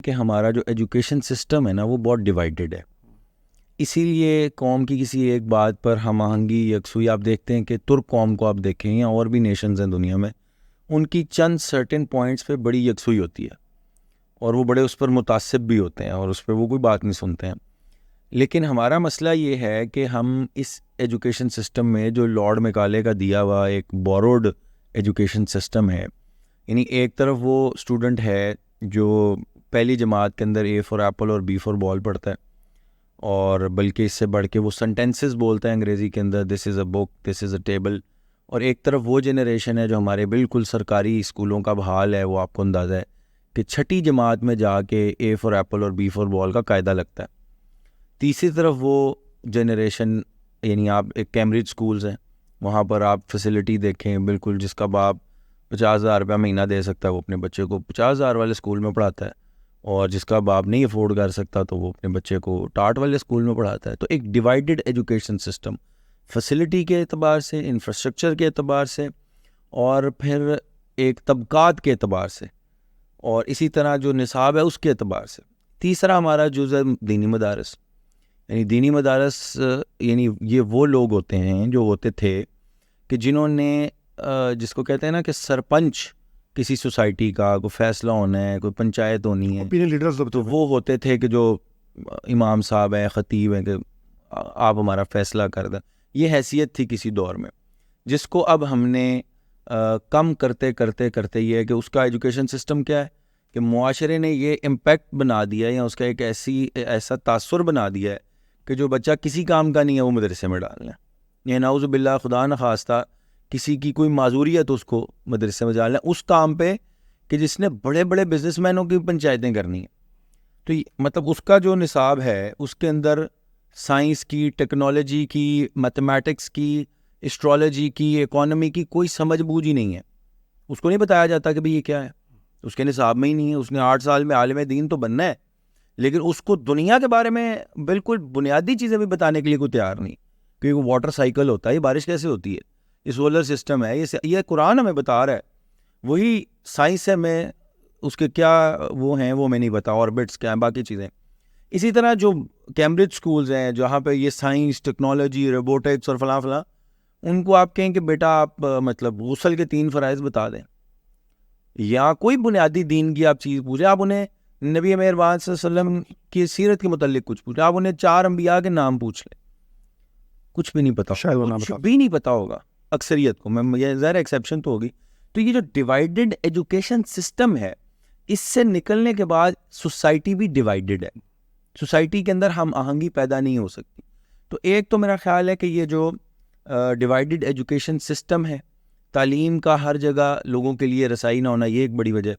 کہ ہمارا جو ایجوکیشن سسٹم ہے نا وہ بہت ڈیوائیڈڈ ہے. اسی لیے قوم کی کسی ایک بات پر ہم آہنگی یکسوئی آپ دیکھتے ہیں کہ ترک قوم کو آپ دیکھیں یا اور بھی نیشنز ہیں دنیا میں, ان کی چند سرٹن پوائنٹس پہ بڑی یکسوئی ہوتی ہے اور وہ بڑے اس پر متعصب بھی ہوتے ہیں اور اس پہ وہ کوئی بات نہیں سنتے ہیں. لیکن ہمارا مسئلہ یہ ہے کہ ہم اس ایجوکیشن سسٹم میں جو لارڈ میکالے کا دیا ہوا ایک بوروڈ ایجوکیشن سسٹم ہے, یعنی ایک طرف وہ اسٹوڈنٹ ہے جو پہلی جماعت کے اندر اے فار ایپل اور بی فار بال پڑھتا ہے, اور بلکہ اس سے بڑھ کے وہ سنٹینسز بولتا ہے انگریزی کے اندر, دس از اے بک, دس از اے ٹیبل. اور ایک طرف وہ جنریشن ہے جو ہمارے بالکل سرکاری اسکولوں کا بحال ہے, وہ آپ کو اندازہ ہے کہ چھٹی جماعت میں جا کے اے فار ایپل اور بی فار بال کا قاعدہ لگتا ہے. تیسری طرف وہ جنریشن, یعنی آپ ایک کیمبرج اسکولز ہیں, وہاں پر آپ فیسلٹی دیکھیں بالکل جس کا باپ 50,000 روپیہ مہینہ دے سکتا ہے وہ اپنے بچے کو 50,000 والے اسکول میں پڑھاتا ہے, اور جس کا باپ نہیں افورڈ کر سکتا تو وہ اپنے بچے کو ٹاٹ والے اسکول میں پڑھاتا ہے. تو ایک ڈیوائیڈڈ ایجوکیشن سسٹم, فیسلٹی کے اعتبار سے, انفراسٹرکچر کے اعتبار سے, اور پھر ایک طبقات کے اعتبار سے, اور اسی طرح جو نصاب ہے اس کے اعتبار سے. تیسرا ہمارا جزء دینی مدارس, یعنی دینی مدارس یعنی یہ وہ لوگ ہوتے ہیں جو ہوتے تھے کہ جنہوں نے جس کو کہتے ہیں نا کہ سرپنچ کسی سوسائٹی کا کوئی فیصلہ ہونا ہے, کوئی پنچایت ہونی ہے, تو وہ ہوتے تھے کہ جو امام صاحب ہیں, خطیب ہیں, کہ آپ ہمارا فیصلہ کر دیں. یہ حیثیت تھی کسی دور میں, جس کو اب ہم نے کم کرتے کرتے کرتے یہ ہے کہ اس کا ایجوکیشن سسٹم کیا ہے کہ معاشرے نے یہ امپیکٹ بنا دیا ہے یا اس کا ایک ایسا تاثر بنا دیا ہے کہ جو بچہ کسی کام کا نہیں ہے وہ مدرسے میں ڈالنا ہے, یہ نعوذ باللہ خدا نخواستہ کسی کی کوئی معذوریت اس کو مدرسے میں ڈالنا ہے اس کام پہ کہ جس نے بڑے بڑے بزنس مینوں کی پنچایتیں کرنی ہیں. تو مطلب اس کا جو نصاب ہے اس کے اندر سائنس کی, ٹیکنالوجی کی, میتھمیٹکس کی, اسٹرالوجی کی, اکانومی کی کوئی سمجھ بوجھ ہی نہیں ہے. اس کو نہیں بتایا جاتا کہ بھئی یہ کیا ہے, اس کے نصاب میں ہی نہیں ہے. اس نے 8 سال میں عالم دین تو بننا ہے, لیکن اس کو دنیا کے بارے میں بالکل بنیادی چیزیں بھی بتانے کے لیے کوئی تیار نہیں. کیونکہ واٹر سائیکل ہوتا ہے, یہ بارش کیسے ہوتی ہے, یہ سولر سسٹم ہے, یہ قرآن ہمیں بتا رہا ہے. وہی سائنس ہے, میں اس کے کیا وہ ہیں وہ میں نہیں بتا, آربٹس کیا ہیں, باقی چیزیں. اسی طرح جو کیمبرج سکولز ہیں جہاں پہ یہ سائنس, ٹیکنالوجی, روبوٹکس اور فلاں فلاں, ان کو آپ کہیں کہ بیٹا آپ مطلب غسل کے 3 فرائض بتا دیں, یا کوئی بنیادی دین کی آپ چیز پوچھیں, آپ انہیں نبی مہربان صلی اللہ علیہ وسلم کی سیرت کے متعلق کچھ پوچھیں, آپ انہیں 4 انبیاء کے نام پوچھ لیں, کچھ بھی نہیں پتا, کچھ بھی نہیں پتا ہوگا اکثریت کو. میں یہ ظاہر ایکسیپشن تو ہوگی. تو یہ جو ڈیوائیڈڈ ایجوکیشن سسٹم ہے, اس سے نکلنے کے بعد سوسائٹی بھی ڈیوائیڈڈ ہے. سوسائٹی کے اندر ہم آہنگی پیدا نہیں ہو سکتی. تو ایک تو میرا خیال ہے کہ یہ جو ڈیوائیڈڈ ایجوکیشن سسٹم ہے, تعلیم کا ہر جگہ لوگوں کے لیے رسائی نہ ہونا, یہ ایک بڑی وجہ.